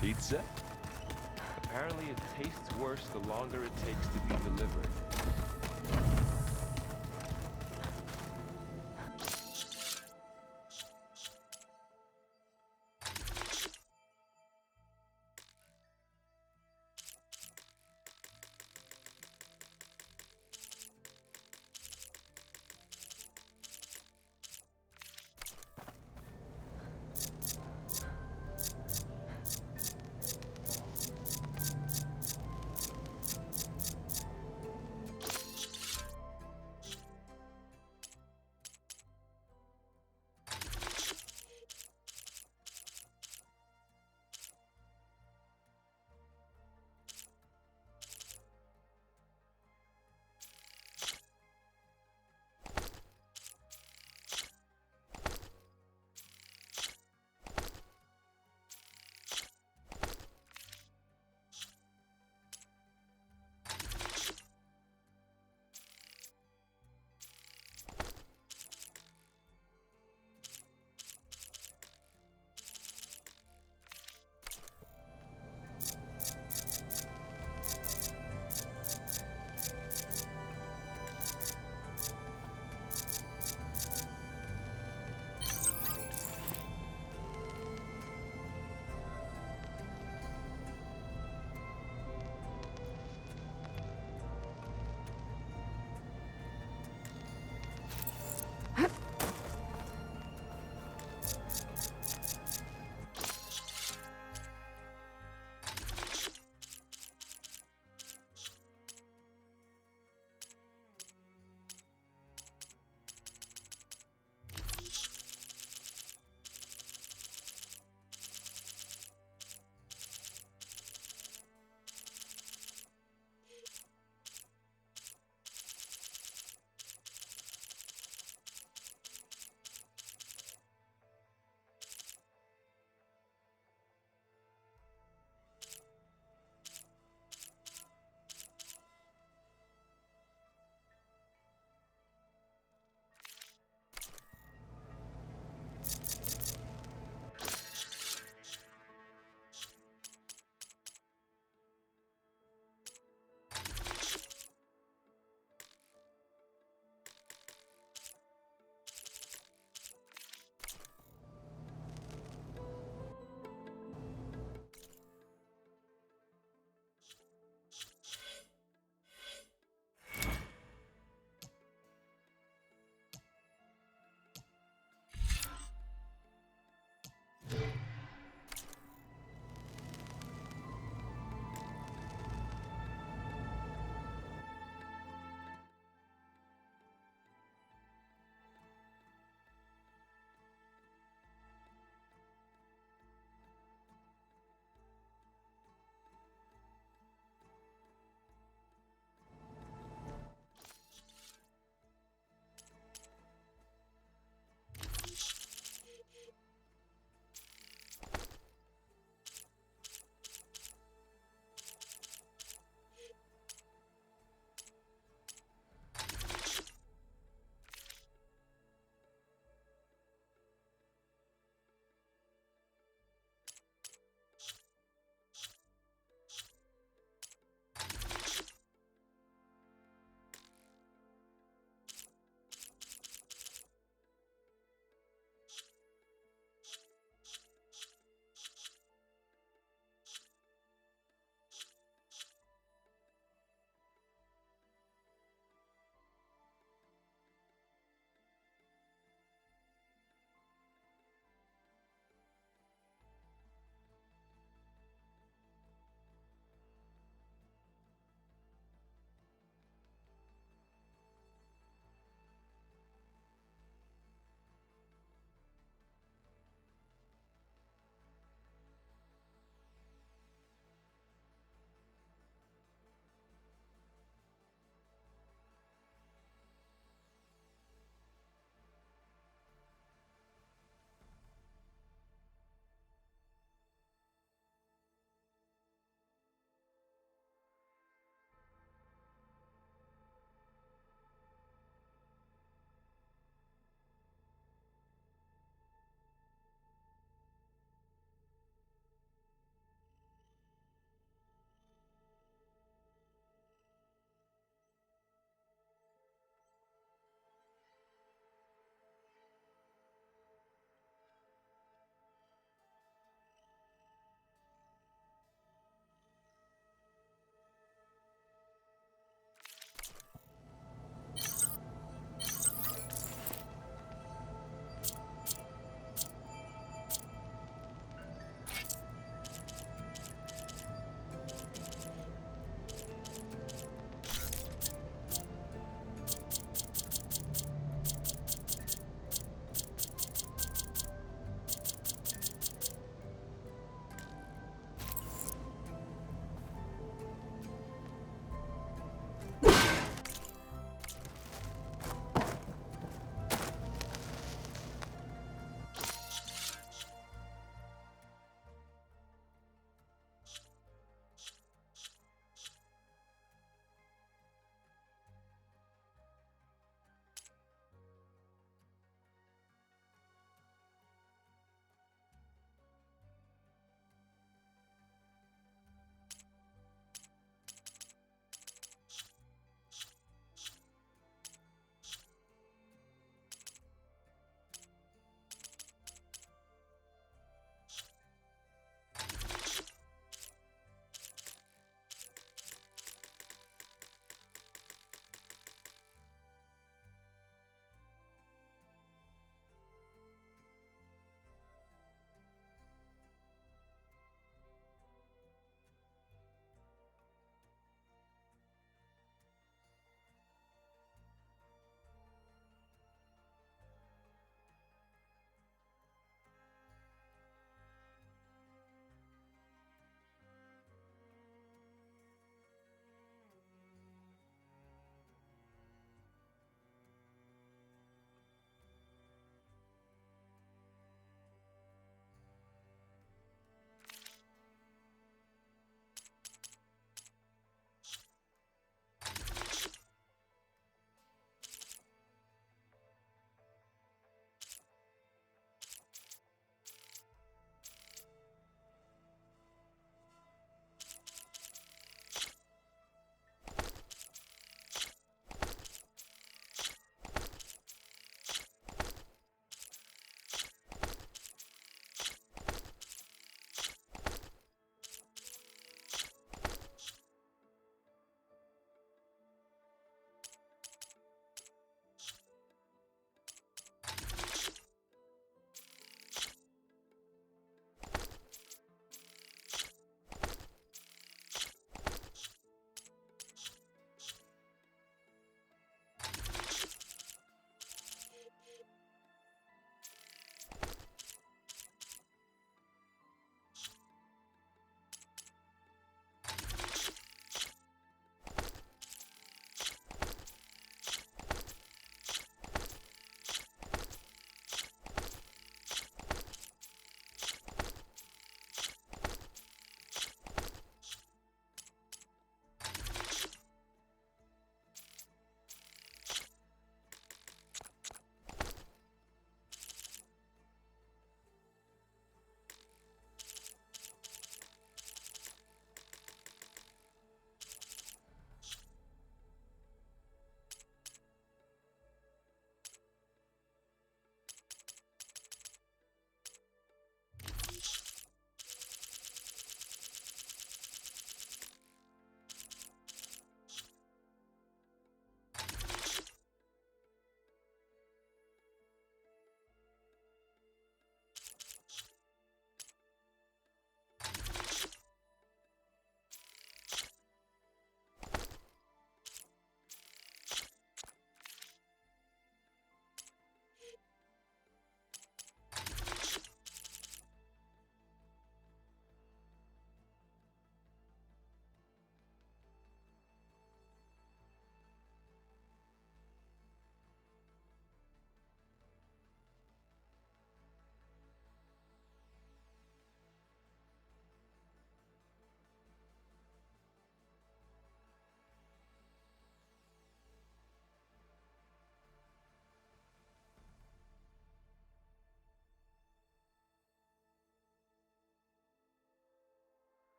Pizza? Apparently it tastes worse the longer it takes to be delivered.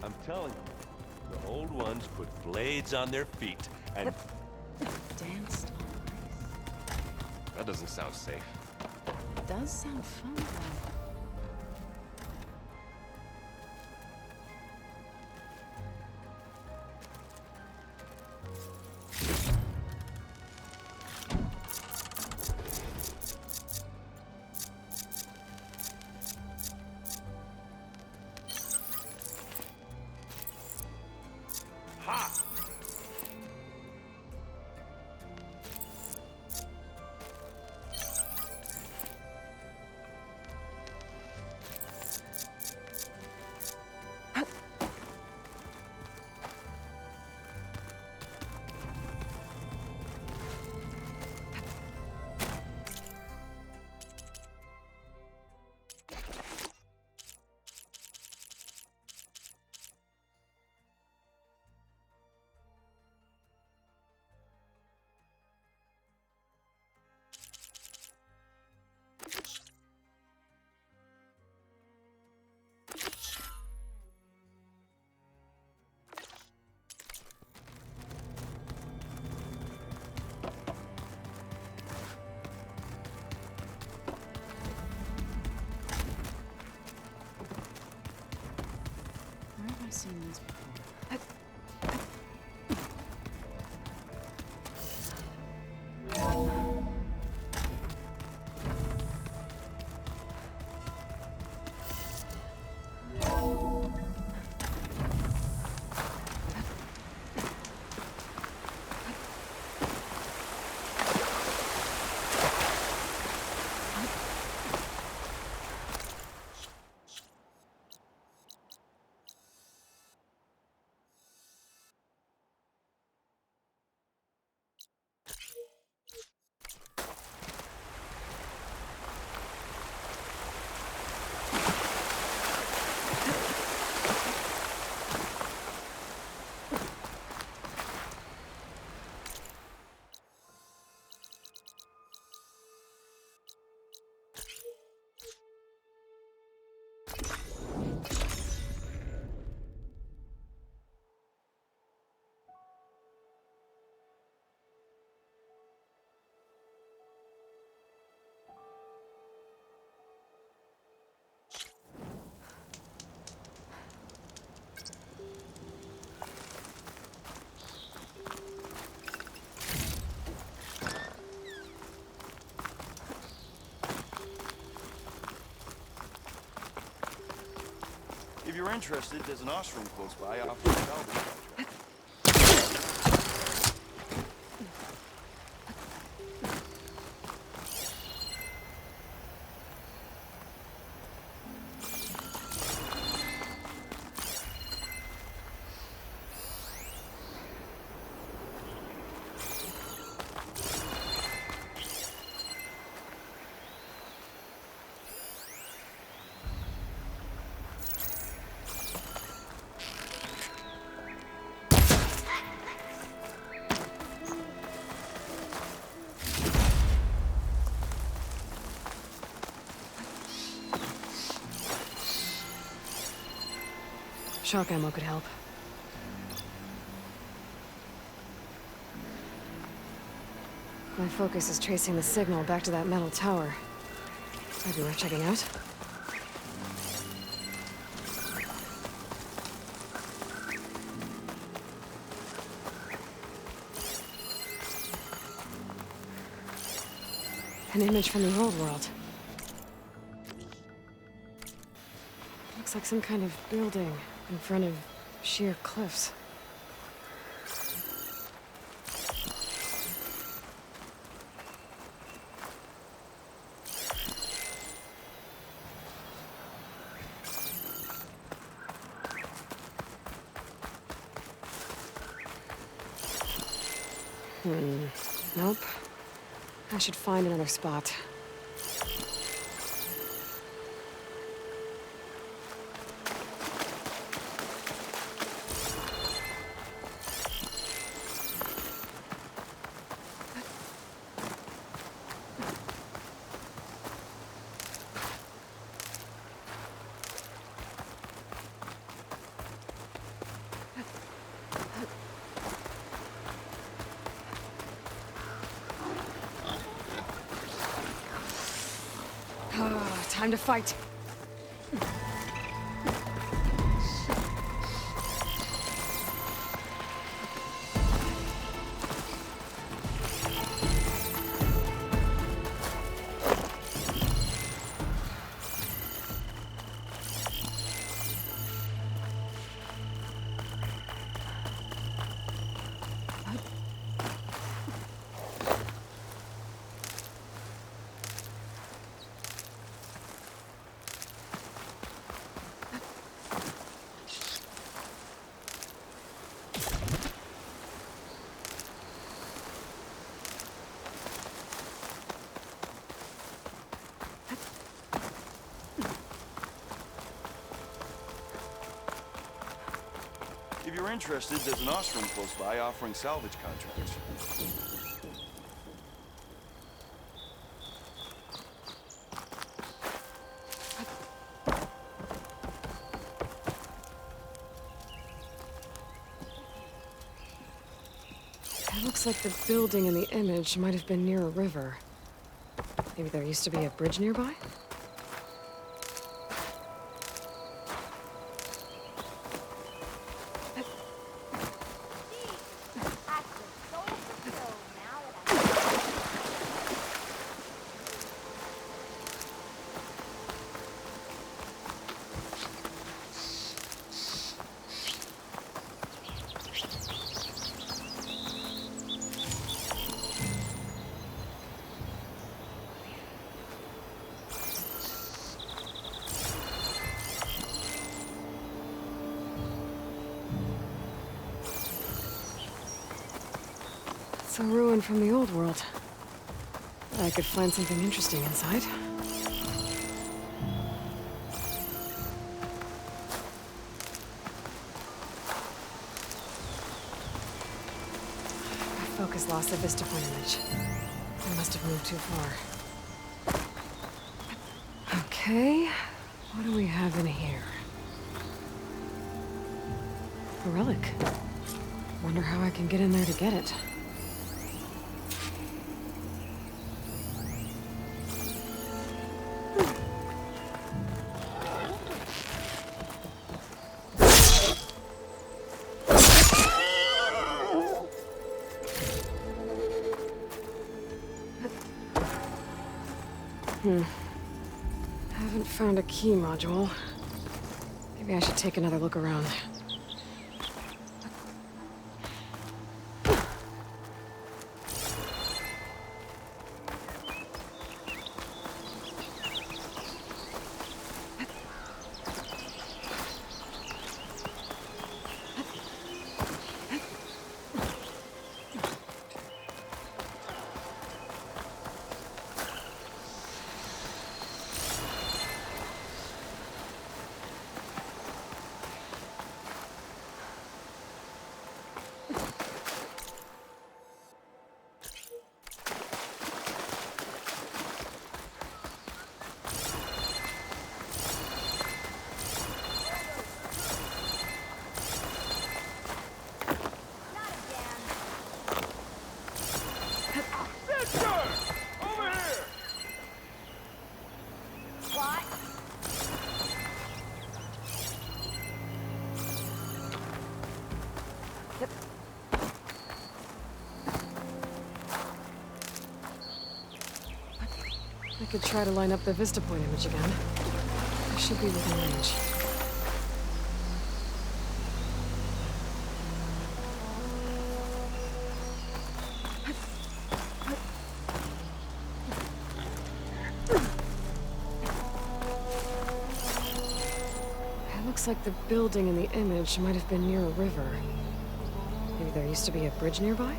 I'm telling you, the old ones put blades on their feet, and... Danced on ice. That doesn't sound safe. Does sound fun, though. Ha! Where have I seen this before? If you're interested, there's an ashram close by offering salvage contract. Shock ammo could help. My focus is tracing the signal back to that metal tower. Might be worth checking out. An image from the old world. Looks like some kind of building in front of sheer cliffs. Nope. I should find another spot. Time to fight. If you're interested, there's an Ostrom close by offering salvage contracts. It looks like the building in the image might have been near a river. Maybe there used to be a bridge nearby? It's a ruin from the old world. I could find something interesting inside. My focus lost the vista point image. I must have moved too far. Okay, what do we have in here? A relic. Wonder how I can get in there to get it. Haven't found a key module. Maybe I should take another look around. I could try to line up the vista point image again. I should be within range. It looks like the building in the image might have been near a river. Maybe there used to be a bridge nearby?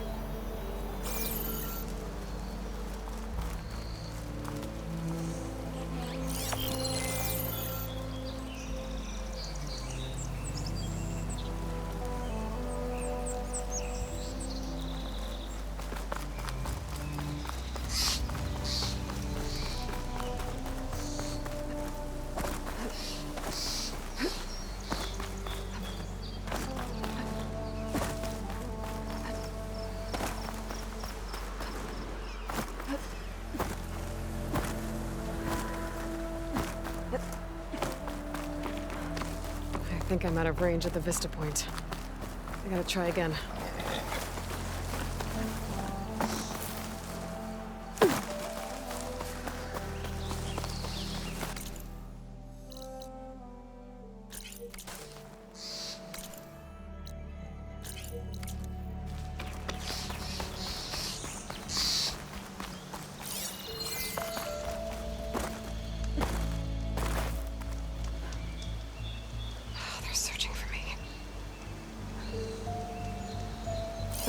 think I'm out of range at the vista point. I gotta try again.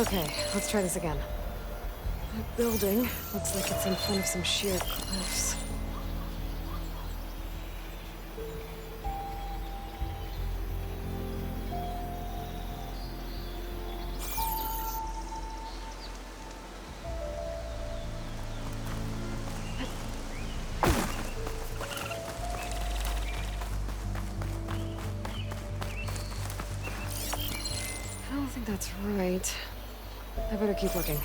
Okay, let's try this again. That building looks like it's in front of some sheer cliffs. I don't think that's right. I better keep looking.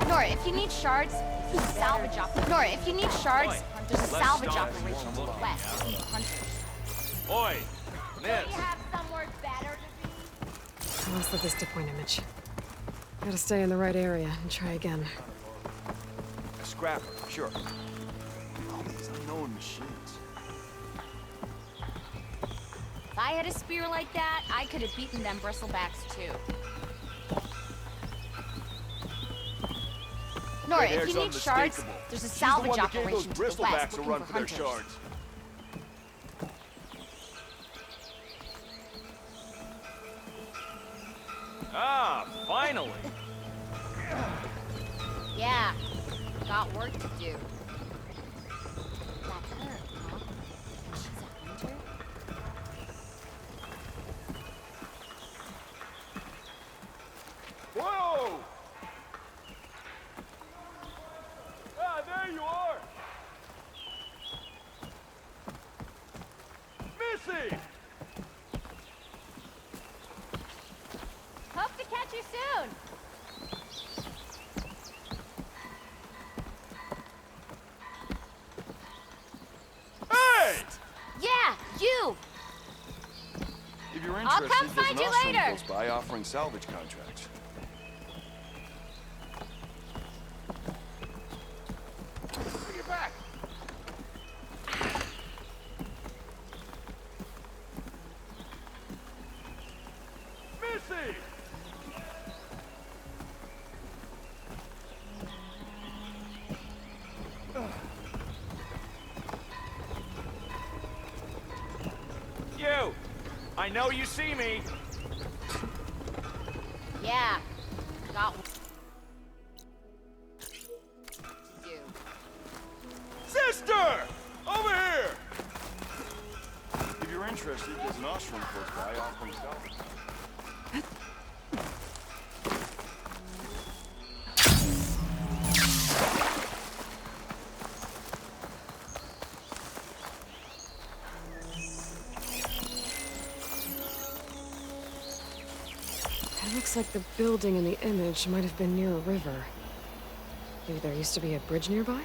Nora, if you need shards, there's a salvage operation. Nora, if you need shards, there's a salvage operation to the west. Hunters. Oi, Don't miss. you have somewhere better to be? I lost the vista point image. Gotta stay in the right area and try again. A scrapper, sure. All these unknown machines. If I had a spear like that, I could have beaten them bristlebacks too. Nora, Red if hair's you need shards, unmistakable. there's a She's salvage the one that gave operation those to the west bristlebacks a looking run for for their hunters. shards. Ah, finally! Yeah, got work to do. That's her, huh? She's a hunter? Whoa! Ah, there you are! Missy! Hope to catch you soon! Hey! Yeah, you! If you're I'll interested, come there's find an you Ostrom later. close by offering salvage contracts. Bring it back! Missy! You! I know you see me! Yeah, got work to do. Sister! Over here! If you're interested, there's an Ostrom close by offering salvage. It looks like the building in the image might have been near a river. Maybe there used to be a bridge nearby?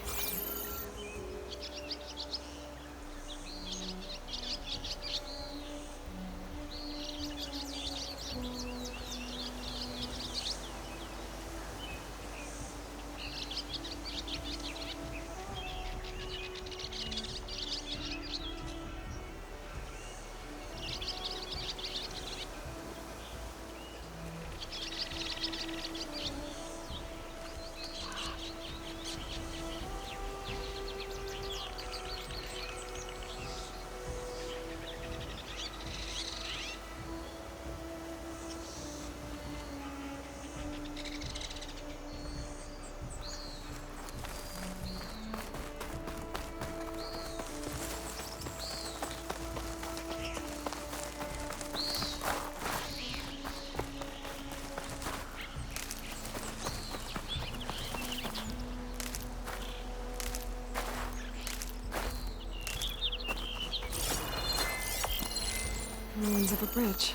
Ruins of a bridge.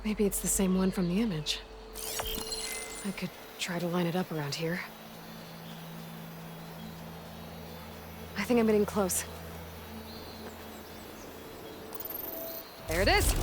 Maybe it's the same one from the image. I could try to line it up around here. I think I'm getting close. There it is!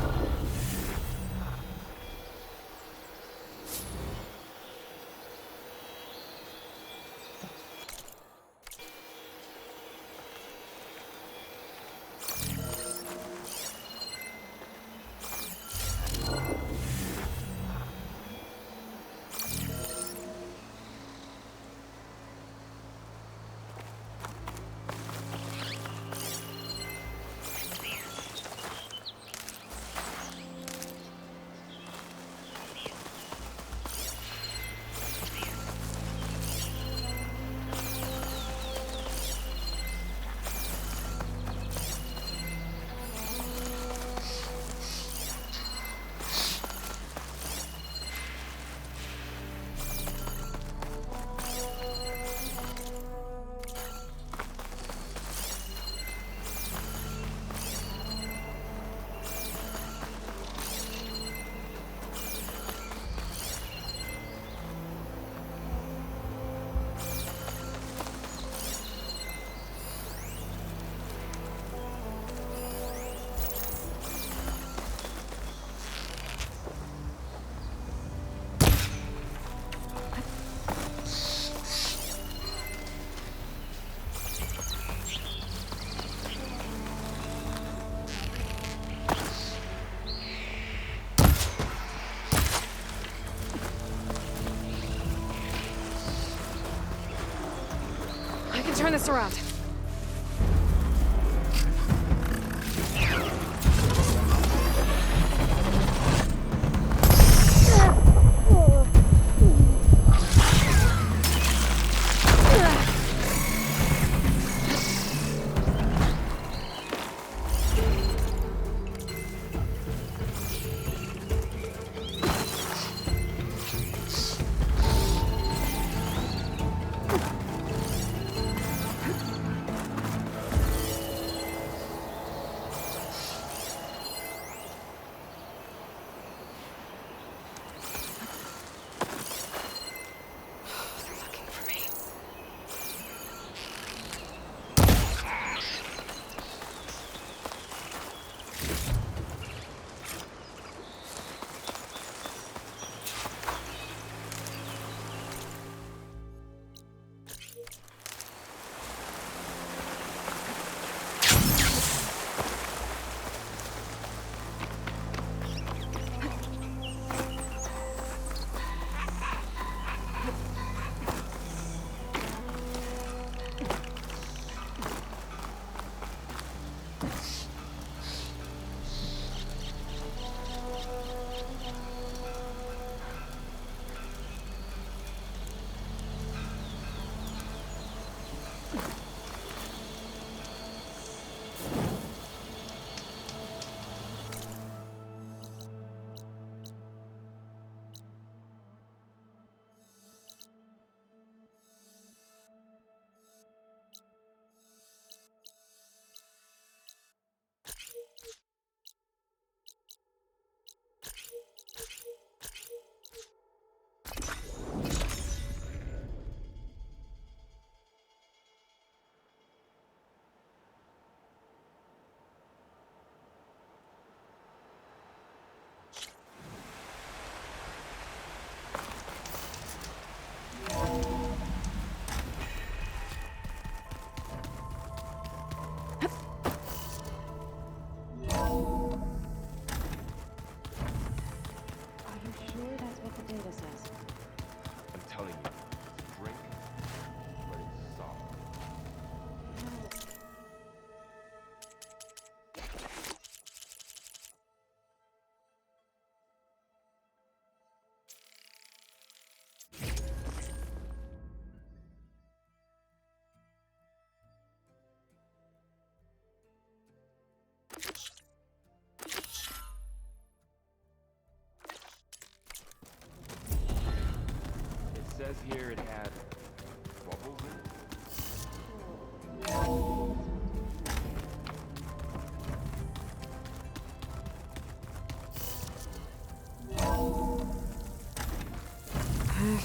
I can turn this around. says here it had bubbles in it.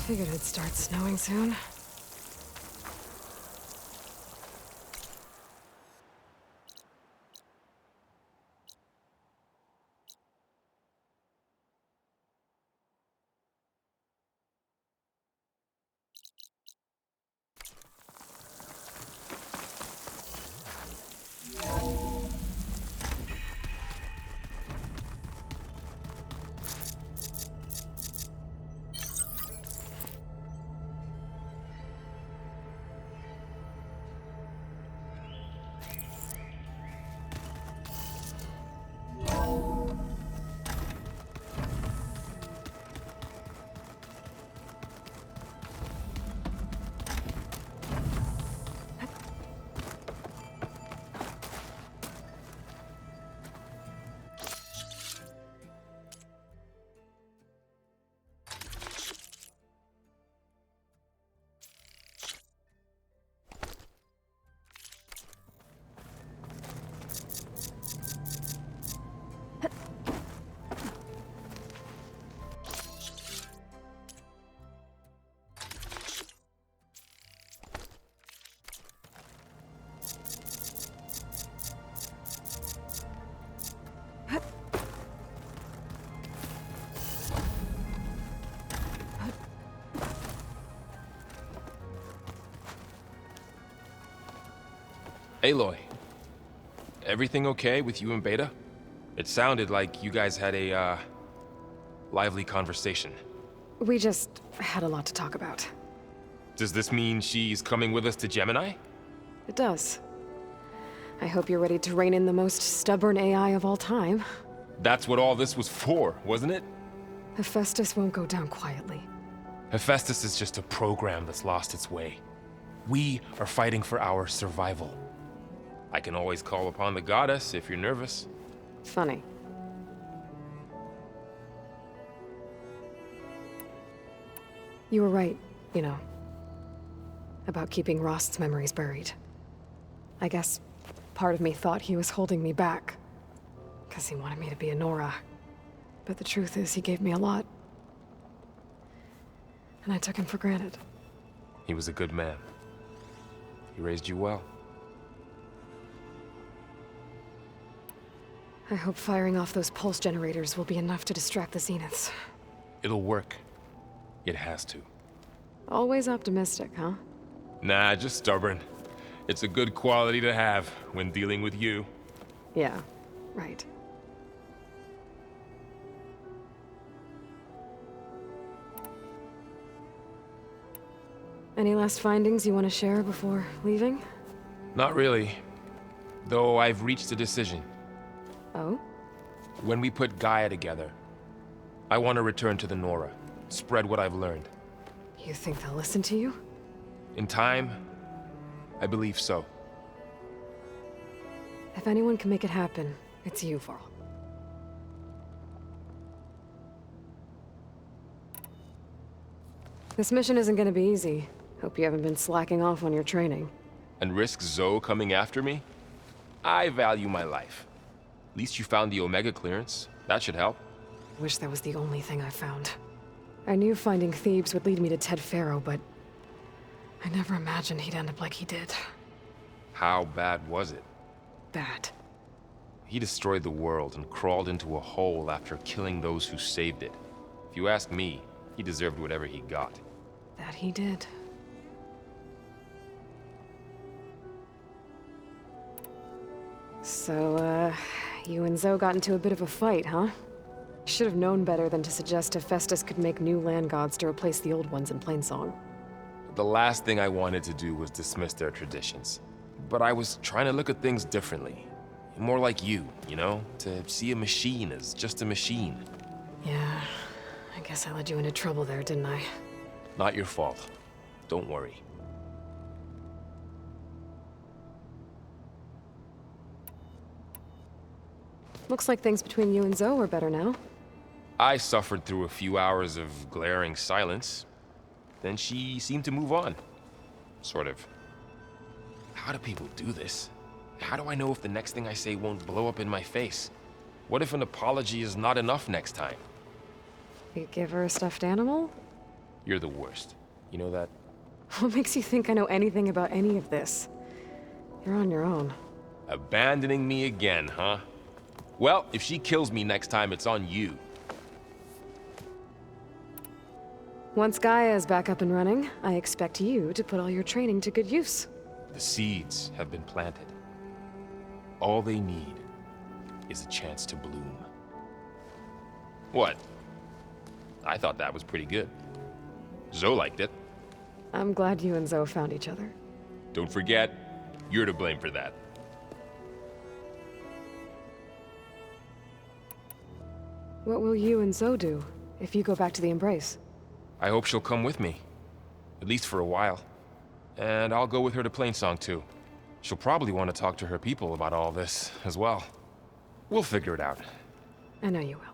Figured it'd start snowing soon. Aloy, everything okay with you and Beta? It sounded like you guys had a, lively conversation. We just had a lot to talk about. Does this mean she's coming with us to Gemini? It does. I hope you're ready to rein in the most stubborn AI of all time. That's what all this was for, wasn't it? Hephaestus won't go down quietly. Hephaestus is just a program that's lost its way. We are fighting for our survival. I can always call upon the goddess if you're nervous. Funny. You were right, you know, about keeping Rost's memories buried. I guess part of me thought he was holding me back, because he wanted me to be a Nora. But the truth is, he gave me a lot. And I took him for granted. He was a good man. He raised you well. I hope firing off those pulse generators will be enough to distract the Zeniths. It'll work. It has to. Always optimistic, huh? Nah, just stubborn. It's a good quality to have when dealing with you. Yeah, right. Any last findings you want to share before leaving? Not really. Though I've reached a decision. Oh? When we put Gaia together, I want to return to the Nora. Spread what I've learned. You think they'll listen to you? In time, I believe so. If anyone can make it happen, it's you, Varl. This mission isn't gonna be easy. Hope you haven't been slacking off on your training. And risk Zoe coming after me? I value my life. At least you found the Omega clearance. That should help. Wish that was the only thing I found. I knew finding Thebes would lead me to Ted Faro, but I never imagined he'd end up like he did. How bad was it? Bad. He destroyed the world and crawled into a hole after killing those who saved it. If you ask me, he deserved whatever he got. That he did. So, you and Zoe got into a bit of a fight, huh? Should have known better than to suggest Hephaestus could make new land gods to replace the old ones in Plainsong. The last thing I wanted to do was dismiss their traditions. But I was trying to look at things differently. More like you know? To see a machine as just a machine. Yeah, I guess I led you into trouble there, didn't I? Not your fault. Don't worry. Looks like things between you and Zoe are better now. I suffered through a few hours of glaring silence. Then she seemed to move on. Sort of. How do people do this? How do I know if the next thing I say won't blow up in my face? What if an apology is not enough next time? You give her a stuffed animal? You're the worst. You know that? What makes you think I know anything about any of this? You're on your own. Abandoning me again, huh? Well, if she kills me next time, it's on you. Once Gaia is back up and running, I expect you to put all your training to good use. The seeds have been planted. All they need is a chance to bloom. What? I thought that was pretty good. Zoe liked it. I'm glad you and Zoe found each other. Don't forget, you're to blame for that. What will you and Zoe do if you go back to the Embrace? I hope she'll come with me. At least for a while. And I'll go with her to Plainsong too. She'll probably want to talk to her people about all this as well. We'll figure it out. I know you will.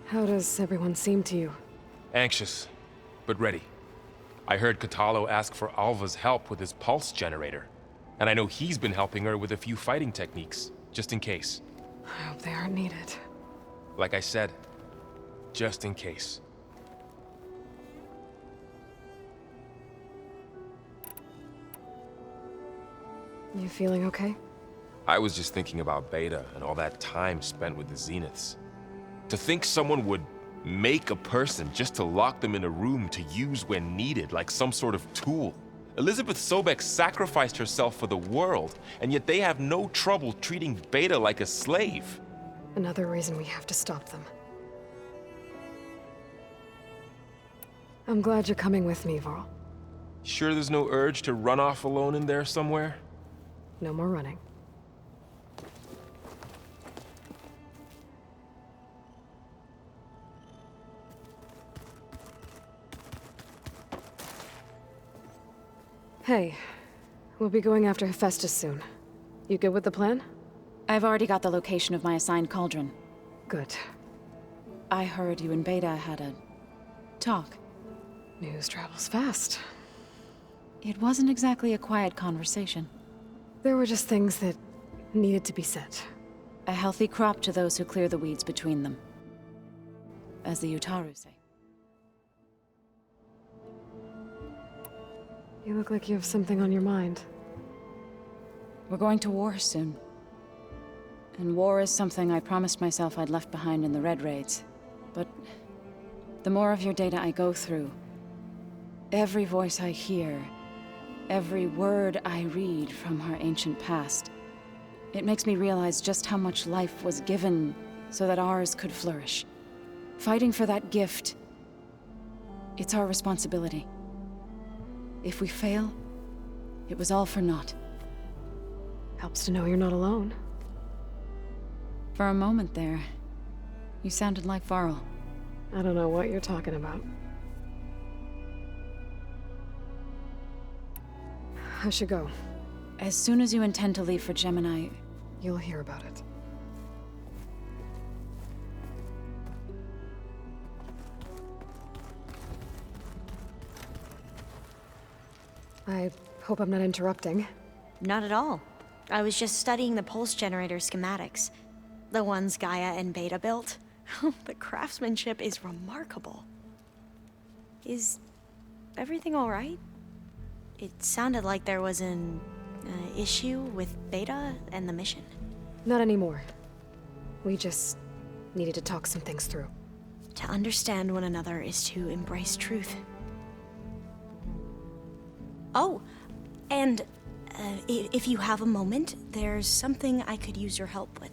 How does everyone seem to you? Anxious, but ready. I heard Kotallo ask for Alva's help with his pulse generator. And I know he's been helping her with a few fighting techniques, just in case. I hope they aren't needed. Like I said, just in case. You feeling okay? I was just thinking about Beta and all that time spent with the Zeniths. To think someone would make a person just to lock them in a room to use when needed, like some sort of tool. Elizabeth Sobek sacrificed herself for the world, and yet they have no trouble treating Beta like a slave. Another reason we have to stop them. I'm glad you're coming with me, Varl. Sure there's no urge to run off alone in there somewhere? No more running. Hey, we'll be going after Hephaestus soon. You good with the plan? I've already got the location of my assigned cauldron. Good. I heard you and Beta had a talk. News travels fast. It wasn't exactly a quiet conversation. There were just things that needed to be said. A healthy crop to those who clear the weeds between them. As the Utaru say. You look like you have something on your mind. We're going to war soon. And war is something I promised myself I'd left behind in the Red Raids. But the more of your data I go through, every voice I hear, every word I read from our ancient past, it makes me realize just how much life was given so that ours could flourish. Fighting for that gift, it's our responsibility. If we fail, it was all for naught. Helps to know you're not alone. For a moment there, you sounded like Varl. I don't know what you're talking about. I should go. As soon as you intend to leave for Gemini, You'll hear about it. I hope I'm not interrupting. Not at all. I was just studying the pulse generator schematics. The ones Gaia and Beta built. The craftsmanship is remarkable. Is everything all right? It sounded like there was an issue with Beta and the mission. Not anymore. We just needed to talk some things through. To understand one another is to embrace truth. Oh, and if you have a moment, there's something I could use your help with.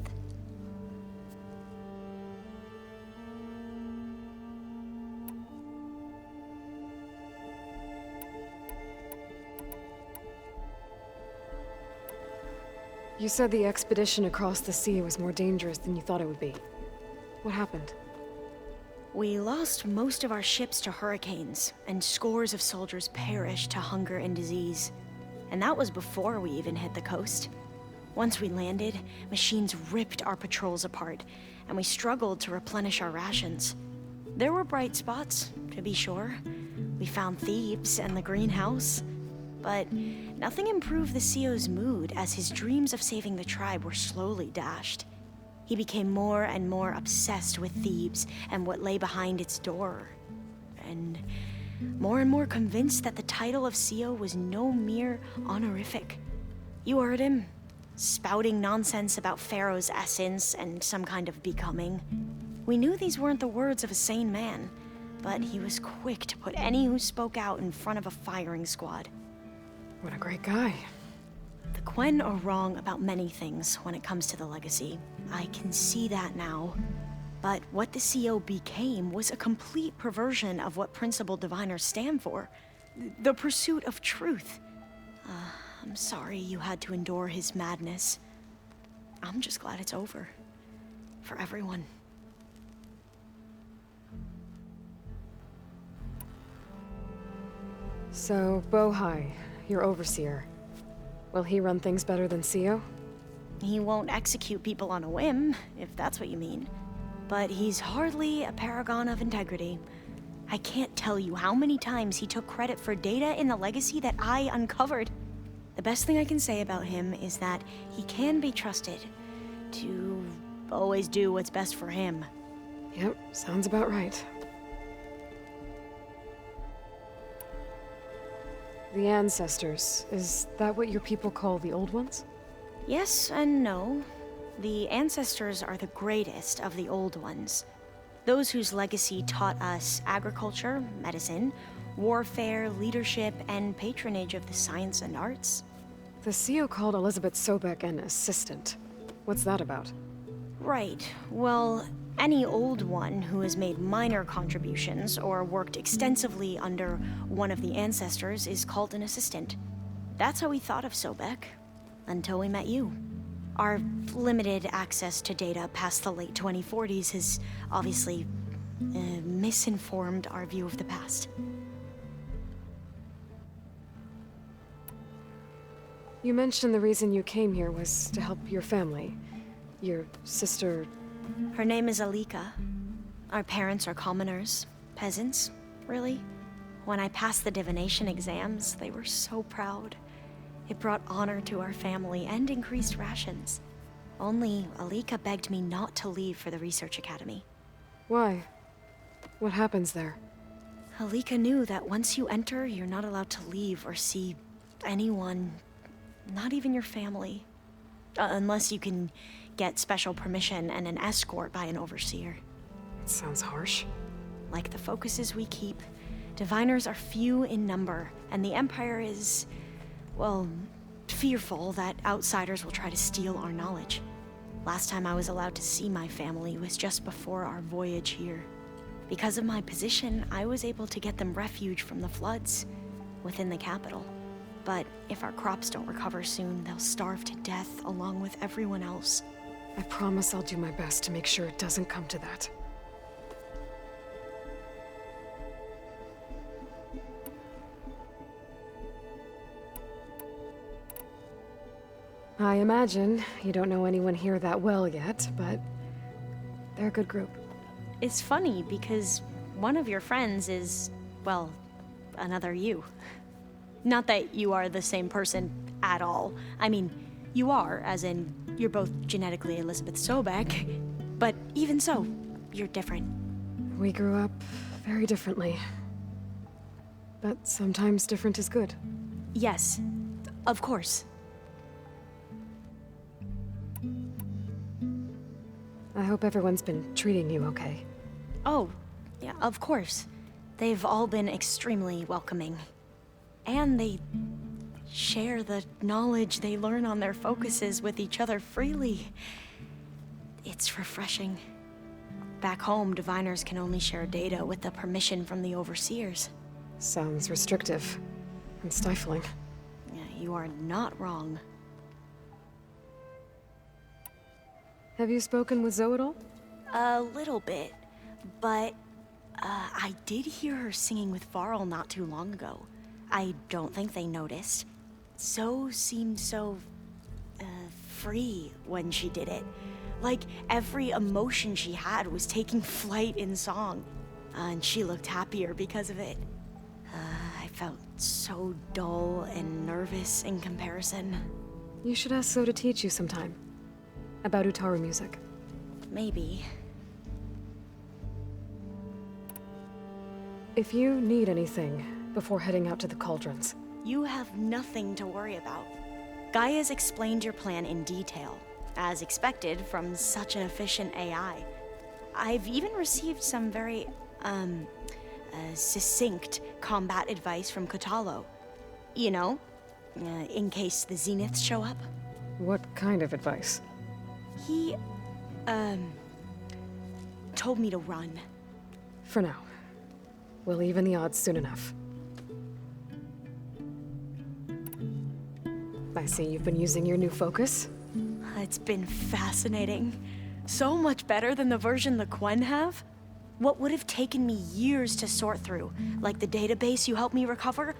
You said the expedition across the sea was more dangerous than you thought it would be. What happened? We lost most of our ships to hurricanes, and scores of soldiers perished to hunger and disease. And that was before we even hit the coast. Once we landed, machines ripped our patrols apart, and we struggled to replenish our rations. There were bright spots, to be sure. We found Thebes and the greenhouse. But nothing improved the CEO's mood as his dreams of saving the tribe were slowly dashed. He became more and more obsessed with Thebes and what lay behind its door. And more convinced that the title of CEO was no mere honorific. You heard him, spouting nonsense about Pharaoh's essence and some kind of becoming. We knew these weren't the words of a sane man, but he was quick to put any who spoke out in front of a firing squad. What a great guy. The Quen are wrong about many things when it comes to the legacy. I can see that now. But what the CO became was a complete perversion of what principled diviners stand for. The pursuit of truth. I'm sorry you had to endure his madness. I'm just glad it's over. For everyone. So, Bohai, your overseer. Will he run things better than CEO? He won't execute people on a whim, if that's what you mean. But he's hardly a paragon of integrity. I can't tell you how many times he took credit for data in the legacy that I uncovered. The best thing I can say about him is that he can be trusted to always do what's best for him. Yep, sounds about right. The ancestors, is that what your people call the old ones? Yes and no. The ancestors are the greatest of the old ones. Those whose legacy taught us agriculture, medicine, warfare, leadership, and patronage of the science and arts. The CEO called Elizabeth Sobek an assistant. What's that about? Right. Well, any old one who has made minor contributions or worked extensively under one of the ancestors is called an assistant. That's how we thought of Sobek, until we met you. Our limited access to data past the late 2040s has obviously misinformed our view of the past. You mentioned the reason you came here was to help your family. Your sister... Her name is Alika. Our parents are commoners, peasants, really. When I passed the divination exams, they were so proud. It brought honor to our family and increased rations. Only Alika begged me not to leave for the research academy. Why? What happens there? Alika knew that once you enter, you're not allowed to leave or see anyone, not even your family. Unless you can get special permission and an escort by an overseer. It sounds harsh. Like the focuses we keep, diviners are few in number, and the Empire is, well, fearful that outsiders will try to steal our knowledge. Last time I was allowed to see my family was just before our voyage here. Because of my position, I was able to get them refuge from the floods within the capital. But if our crops don't recover soon, they'll starve to death along with everyone else. I promise I'll do my best to make sure it doesn't come to that. I imagine you don't know anyone here that well yet, but they're a good group. It's funny because one of your friends is, well, another you. Not that you are the same person at all. I mean, you are, as in, you're both genetically Elizabeth Sobek, but even so, you're different. We grew up very differently. But sometimes different is good. Yes, of course. I hope everyone's been treating you okay. Oh, yeah, of course. They've all been extremely welcoming. And they share the knowledge they learn on their focuses with each other freely. It's refreshing. Back home, diviners can only share data with the permission from the overseers. Sounds restrictive and stifling. Yeah, you are not wrong. Have you spoken with Zoe at all? A little bit, but I did hear her singing with Varl not too long ago. I don't think they noticed. Zoe seemed so free when she did it. Like every emotion she had was taking flight in song. And she looked happier because of it. I felt so dull and nervous in comparison. You should ask Zoe to teach you sometime. About Utaru music. maybe. If you need anything before heading out to the cauldrons, You have nothing to worry about. Gaia's explained your plan in detail, as expected from such an efficient AI. I've even received some very, succinct combat advice from Kotalo. You know, in case the Zeniths show up. what kind of advice? He, told me to run. For now. We'll even the odds soon enough. I see you've been using your new focus. It's been fascinating. So much better than the version the Quen have. What would have taken me years to sort through, like the database you helped me recover,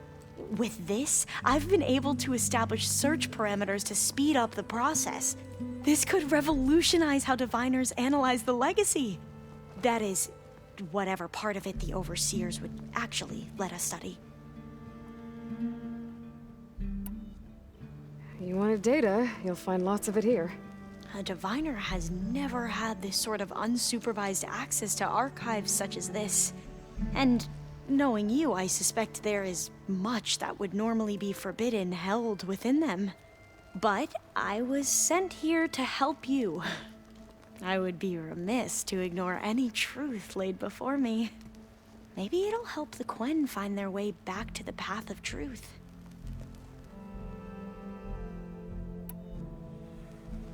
with this, I've been able to establish search parameters to speed up the process. This could revolutionize how diviners analyze the legacy. That is, whatever part of it the overseers would actually let us study. You wanted data, you'll find lots of it here. A diviner has never had this sort of unsupervised access to archives such as this. And knowing you, I suspect there is much that would normally be forbidden held within them. But I was sent here to help you. I would be remiss to ignore any truth laid before me. Maybe it'll help the Quen find their way back to the path of truth.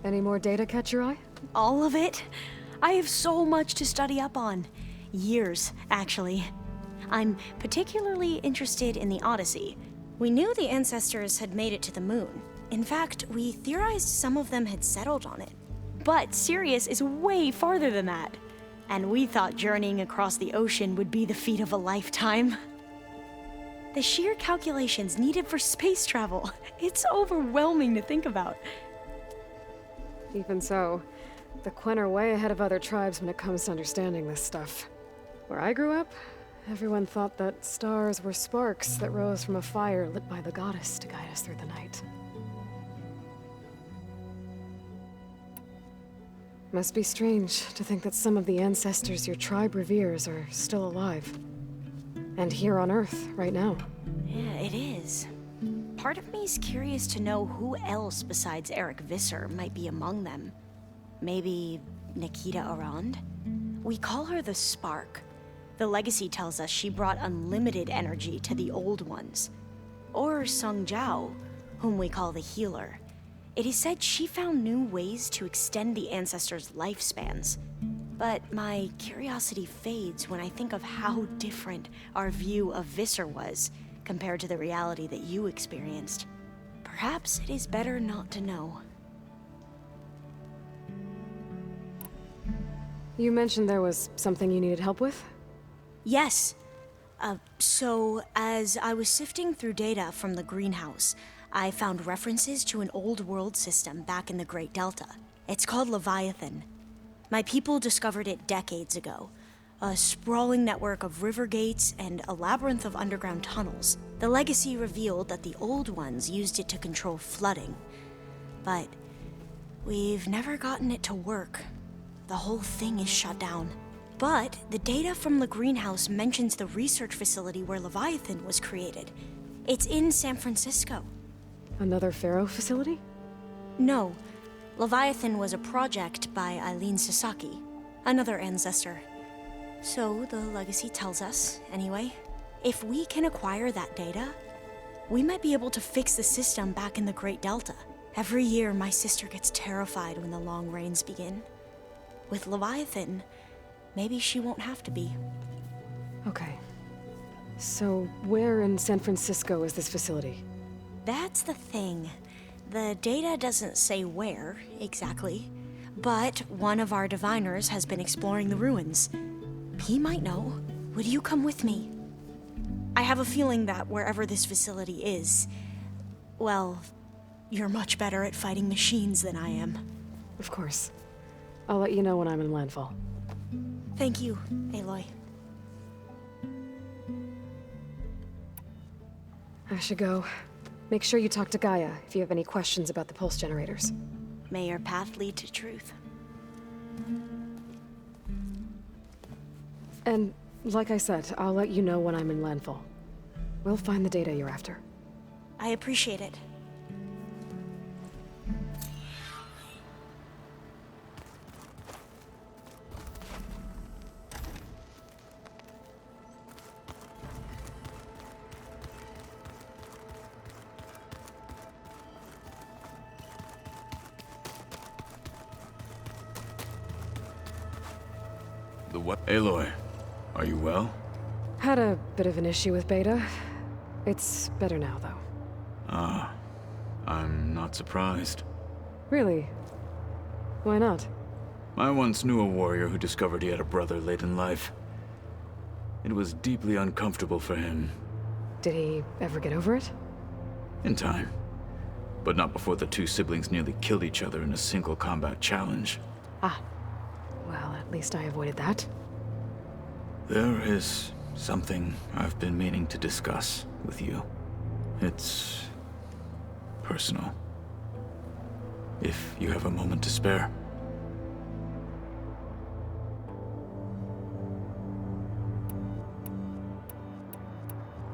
Any more data catch your eye? All of it? I have so much to study up on. Years, actually. I'm particularly interested in the Odyssey. We knew the ancestors had made it to the moon. In fact, we theorized some of them had settled on it. But Sirius is way farther than that. And we thought journeying across the ocean would be the feat of a lifetime. The sheer calculations needed for space travel, it's overwhelming to think about. Even so, the Quen are way ahead of other tribes when it comes to understanding this stuff. Where I grew up, everyone thought that stars were sparks that rose from a fire lit by the goddess to guide us through the night. Must be strange to think that some of the ancestors your tribe reveres are still alive. And here on Earth, right now. Yeah, it is. Part of me's curious to know who else besides Eric Visser might be among them. Maybe Nikita Arand? We call her the Spark. The legacy tells us she brought unlimited energy to the old ones. Or Sung Jiao, whom we call the Healer. It is said she found new ways to extend the ancestors' lifespans. But my curiosity fades when I think of how different our view of Visser was compared to the reality that you experienced. Perhaps it is better not to know. You mentioned there was something you needed help with? Yes. So, as I was sifting through data from the greenhouse, I found references to an old world system back in the Great Delta. It's called Leviathan. My people discovered it decades ago. A sprawling network of river gates and a labyrinth of underground tunnels. The legacy revealed that the old ones used it to control flooding. But we've never gotten it to work. The whole thing is shut down. But the data from the greenhouse mentions the research facility where Leviathan was created. It's in San Francisco. Another Pharaoh facility? No. Leviathan was a project by Eileen Sasaki, another ancestor. So the legacy tells us, anyway, if we can acquire that data, we might be able to fix the system back in the Great Delta. Every year, my sister gets terrified when the long rains begin. With Leviathan, maybe she won't have to be. Okay. So, where in San Francisco is this facility? That's the thing. The data doesn't say where, exactly. But one of our diviners has been exploring the ruins. He might know. Would you come with me? I have a feeling that wherever this facility is, well, you're much better at fighting machines than I am. Of course. I'll let you know when I'm in landfall. Thank you, Aloy. I should go. Make sure you talk to Gaia if you have any questions about the pulse generators. May your path lead to truth. And like I said, I'll let you know when I'm in landfall. We'll find the data you're after. I appreciate it. The what? Aloy, are you well? Had a bit of an issue with Beta. It's better now, though. Ah, I'm not surprised. Really? Why not? I once knew a warrior who discovered he had a brother late in life. It was deeply uncomfortable for him. Did he ever get over it? In time. But not before the two siblings nearly killed each other in a single combat challenge. Ah. Well, at least I avoided that. There is something I've been meaning to discuss with you. It's personal. If you have a moment to spare.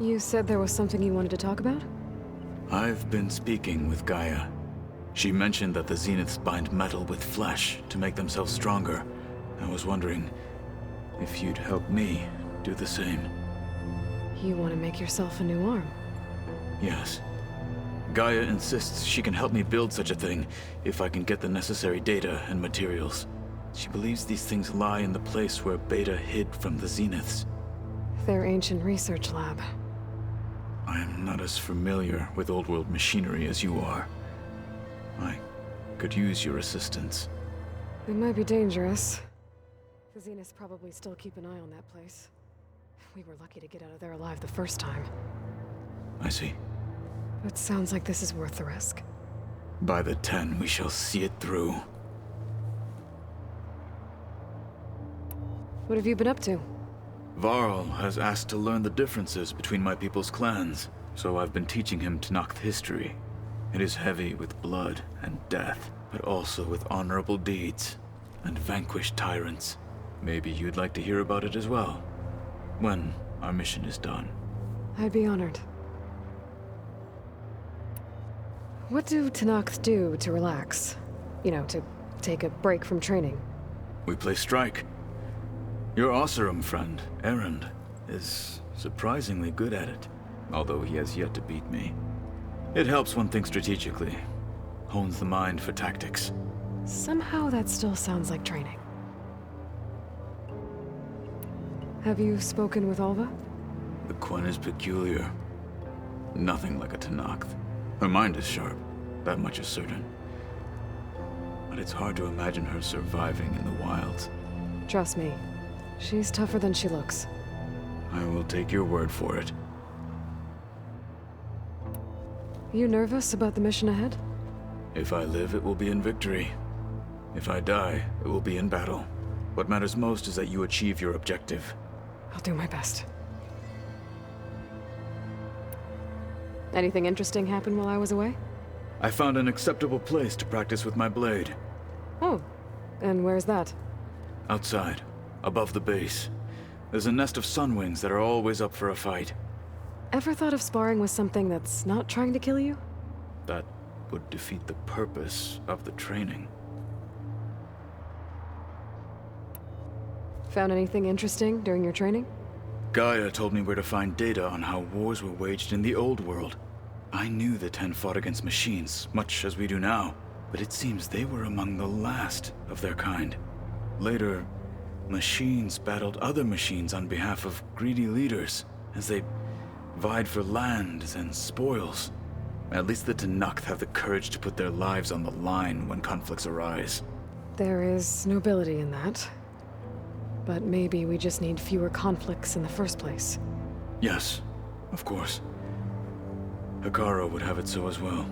You said there was something you wanted to talk about? I've been speaking with Gaia. She mentioned that the Zeniths bind metal with flesh to make themselves stronger. I was wondering if you'd help me do the same. You want to make yourself a new arm? Yes. Gaia insists she can help me build such a thing if I can get the necessary data and materials. She believes these things lie in the place where Beta hid from the Zeniths. Their ancient research lab. I am not as familiar with old world machinery as you are. I could use your assistance. It might be dangerous. The Zeniths probably still keep an eye on that place. We were lucky to get out of there alive the first time. I see. It sounds like this is worth the risk. By the 10, we shall see it through. What have you been up to? Varl has asked to learn the differences between my people's clans, so I've been teaching him Tenakth history. It is heavy with blood and death, but also with honorable deeds and vanquished tyrants. Maybe you'd like to hear about it as well, when our mission is done. I'd be honored. What do Tenakth do to relax? You know, to take a break from training? We play strike. Your Oseram friend, Erend, is surprisingly good at it, although he has yet to beat me. It helps one think strategically, hones the mind for tactics. Somehow that still sounds like training. Have you spoken with Alva? The Quen is peculiar. Nothing like a Tenakth. Her mind is sharp, that much is certain. But it's hard to imagine her surviving in the wilds. Trust me, she's tougher than she looks. I will take your word for it. You nervous about the mission ahead? If I live, it will be in victory. If I die, it will be in battle. What matters most is that you achieve your objective. I'll do my best. Anything interesting happen while I was away? I found an acceptable place to practice with my blade. Oh, and where's that? Outside, above the base. There's a nest of sunwings that are always up for a fight. Ever thought of sparring with something that's not trying to kill you? That would defeat the purpose of the training. Found anything interesting during your training? Gaia told me where to find data on how wars were waged in the old world. I knew the Ten fought against machines, much as we do now, but it seems they were among the last of their kind. Later, machines battled other machines on behalf of greedy leaders, as they vied for lands and spoils. At least the Tenakth have the courage to put their lives on the line when conflicts arise. There is nobility in that. But maybe we just need fewer conflicts in the first place. Yes, of course. Hekarro would have it so as well.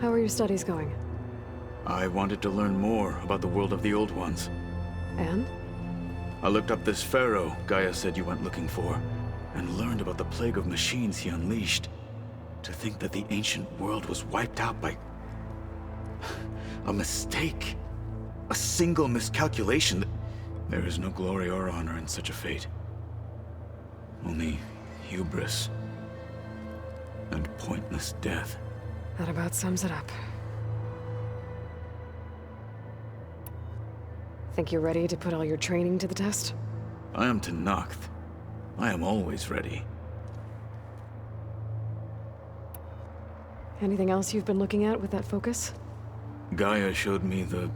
How are your studies going? I wanted to learn more about the world of the Old Ones. And? I looked up this pharaoh Gaia said you went looking for, and learned about the plague of machines he unleashed. To think that the ancient world was wiped out by a mistake. A single miscalculation. There is no glory or honor in such a fate. Only hubris and pointless death. That about sums it up. Think you're ready to put all your training to the test? I am Tenakth. I am always ready. Anything else you've been looking at with that focus? Gaia showed me the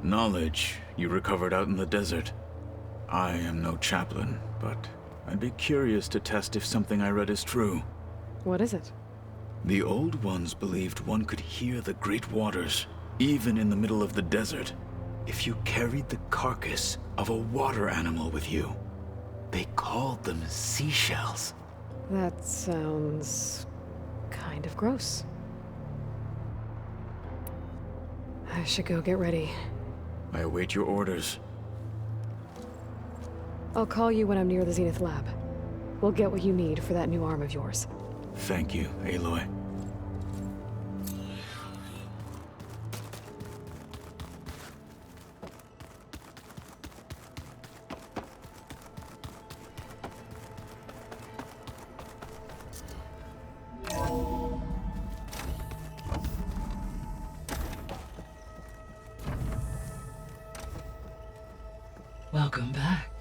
knowledge you recovered out in the desert. I am no chaplain, but I'd be curious to test if something I read is true. What is it? The Old Ones believed one could hear the great waters, even in the middle of the desert, if you carried the carcass of a water animal with you. They called them seashells. That sounds kind of gross. I should go get ready. I await your orders. I'll call you when I'm near the Zenith lab. We'll get what you need for that new arm of yours. Thank you, Aloy. Welcome back.